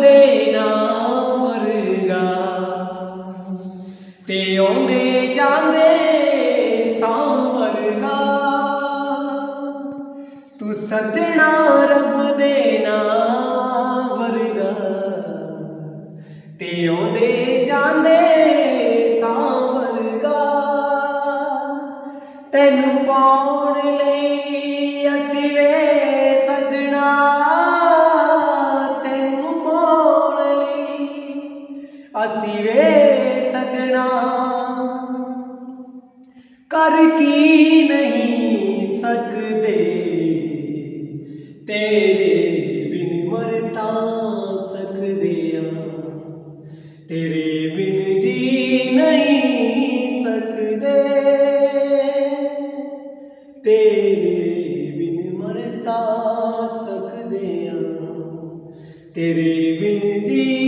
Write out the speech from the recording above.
ਦੇ ਨਾ ਵਰਗਾ ਤੇ ਆਉਂਦੇ ਜਾਂਦੇ ਸਾਂ ਵਰਗਾ। ਤੂੰ ਸੱਜਣਾ ਰੱਬ ਦੇ ਨਾ ਵਰਗਾ ਤੇ ਆਉਂਦੇ ਜਾਂਦੇ ਸਾਂ ਵਰਗਾ। ਤੈਨੂੰ ਪਾਉਣ ਲਈ ਅਸੀਂ ਵੇ ਸੱਜਣਾ, ਤੈਨੂੰ ਪਾਉਣ ਲਈ ਅਸੀਂ ਵੇ ਸੱਜਣਾ। ਕਰ ਕੀ ਨਹੀਂ ਸਕਦੇ ਤੇਰੇ ਬਿਨ ਮਰ ਤਾਂ ਸਕਦੇ ਆ, ਤੇਰੇ ਬਿਨ ਜੀ ਨਹੀਂ ਸਕਦੇ, ਤੇਰੇ ਬਿਨ ਮਰ ਤਾਂ ਸਕਦੇ ਆ, ਤੇਰੇ ਬਿਨ ਜੀ